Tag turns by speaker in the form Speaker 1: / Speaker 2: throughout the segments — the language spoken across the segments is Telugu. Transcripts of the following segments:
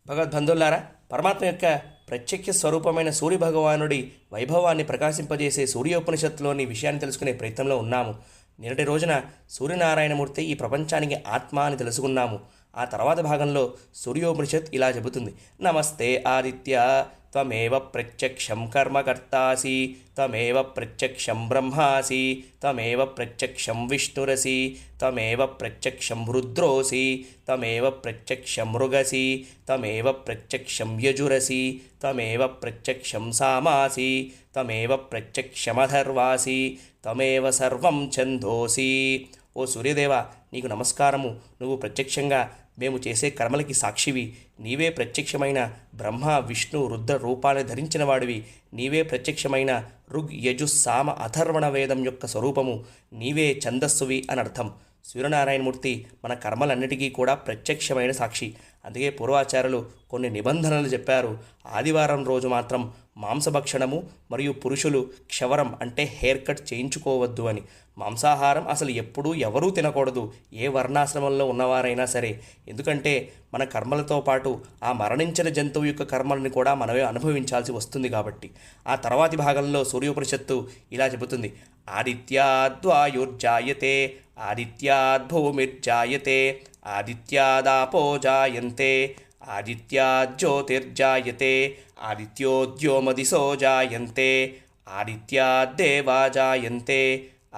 Speaker 1: భగవద్బంధువులారా, పరమాత్మ యొక్క ప్రత్యక్ష స్వరూపమైన సూర్య భగవానుడి వైభవాన్ని ప్రకాశింపజేసే సూర్యోపనిషత్తులోని విషయాన్ని తెలుసుకునే ప్రయత్నంలో ఉన్నాము. నిన్నటి రోజున సూర్యనారాయణమూర్తి ఈ ప్రపంచానికి ఆత్మ అని తెలుసుకున్నాము. ఆ తర్వాత భాగంలో సూర్యోపనిషత్ ఇలా చెబుతుంది: నమస్తే ఆదిత్య త్వమేవ ప్రత్యక్షం కర్మకర్తాసి, త్వమేవ ప్రత్యక్షం బ్రహ్మాసి, త్వమేవ ప్రత్యక్షం విష్ణురసి, త్వమేవ ప్రత్యక్షం రుద్రోసి, త్వమేవ ప్రత్యక్షం మృగసి, త్వమేవ ప్రత్యక్షం యజురసి, త్వమేవ ప్రత్యక్షం సామాసి, త్వమేవ ప్రత్యక్షమధర్వాసి, త్వమేవ సర్వం ఛందోసి. ఓ సూర్యదేవ, నీకు నమస్కారము. నువ్వు ప్రత్యక్షంగా మేము చేసే కర్మలకి సాక్షివి. నీవే ప్రత్యక్షమైన బ్రహ్మ విష్ణు రుద్ర రూపాన్ని ధరించిన వాడివి. నీవే ప్రత్యక్షమైన ఋగ్ యజు సామ అథర్వణ వేదం యొక్క స్వరూపము. నీవే ఛందస్సువి అని అర్థం. సూర్యనారాయణమూర్తి మన కర్మలన్నిటికీ కూడా ప్రత్యక్షమైన సాక్షి. అందుకే పూర్వాచార్యులు కొన్ని నిబంధనలు చెప్పారు. ఆదివారం రోజు మాత్రం మాంసభక్షణము మరియు పురుషులు క్షవరం అంటే హెయిర్ కట్ చేయించుకోవద్దు అని. మాంసాహారం అసలు ఎప్పుడూ ఎవరూ తినకూడదు, ఏ వర్ణాశ్రమంలో ఉన్నవారైనా సరే. ఎందుకంటే మన కర్మలతో పాటు ఆ మరణించిన జంతువు యొక్క కర్మలను కూడా మనమే అనుభవించాల్సి వస్తుంది కాబట్టి. ఆ తర్వాతి భాగంలో సూర్యోపనిషత్తు ఇలా చెబుతుంది: ఆదిత్యాద్వాయుర్జాయతే, ఆదిత్యాద్భూమిర్జాయతే, ఆదిత్యాదాపో జాయంతే, ఆదిత్యాజ్యోతిర్జాయతే, ఆదిత్యోద్యోమదిశో జాయంతే, ఆదిత్యాద్దేవా జాయంతే,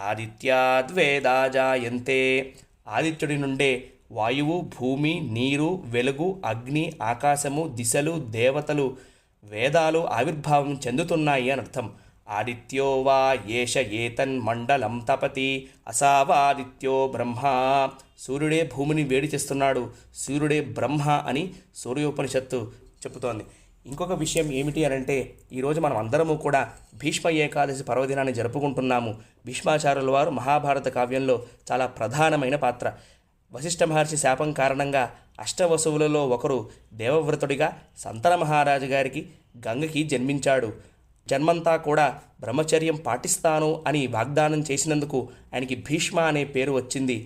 Speaker 1: ఆదిత్యాద్వేదా జాయంతే. ఆదిత్యుడి నుండే వాయువు, భూమి, నీరు, వెలుగు, అగ్ని, ఆకాశము, దిశలు, దేవతలు, వేదాలు ఆవిర్భావం చెందుతున్నాయి అని అర్థం. ఆదిత్యో వా ఏష ఏతన్మండలం తపతి అసావాదిత్యో బ్రహ్మ. సూర్యుడే భూమిని వేడి చేస్తున్నాడు, సూర్యుడే బ్రహ్మ అని సూర్యోపనిషత్తు చెబుతోంది. ఇంకొక విషయం ఏమిటి అనంటే, ఈరోజు మనం అందరము కూడా భీష్మ ఏకాదశి పర్వదినాన్ని జరుపుకుంటున్నాము. భీష్మాచార్యుల వారు మహాభారత కావ్యంలో చాలా ప్రధానమైన పాత్ర. వశిష్ఠ మహర్షి శాపం కారణంగా అష్టవసువులలో ఒకరు దేవవ్రతుడిగా సంతన మహారాజు గారికి గంగకి జన్మించాడు. జన్మంతా కూడా బ్రహ్మచర్యం పాటిస్తాను అని వాగ్దానం చేసినందుకు ఆయనకి భీష్మ అనే పేరు వచ్చింది.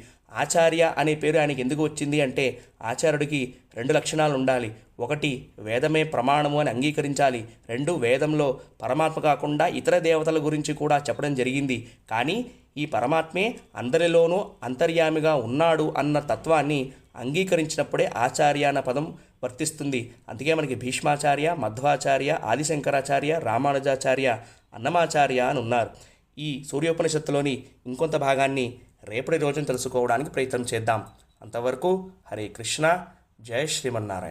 Speaker 1: ఆచార్య అనే పేరు ఆయనకి ఎందుకు వచ్చింది అంటే, ఆచార్యుడికి 2 లక్షణాలు ఉండాలి. 1, వేదమే ప్రమాణము అని అంగీకరించాలి. 2, వేదంలో పరమాత్మ కాకుండా ఇతర దేవతల గురించి కూడా చెప్పడం జరిగింది. కానీ ఈ పరమాత్మే అందరిలోనూ అంతర్యామిగా ఉన్నాడు అన్న తత్వాన్ని అంగీకరించినప్పుడే ఆచార్య అన్న పదం వర్తిస్తుంది. అందుకే మనకి భీష్మాచార్య, మధ్వాచార్య, ఆదిశంకరాచార్య, రామానుజాచార్య, అన్నమాచార్య అని ఉన్నారు. ఈ సూర్యోపనిషత్తులోని ఇంకొంత భాగాన్ని రేపటి రోజున తెలుసుకోవడానికి ప్రయత్నం చేద్దాం. అంతవరకు హరే కృష్ణ, జయ శ్రీమన్నారాయణ.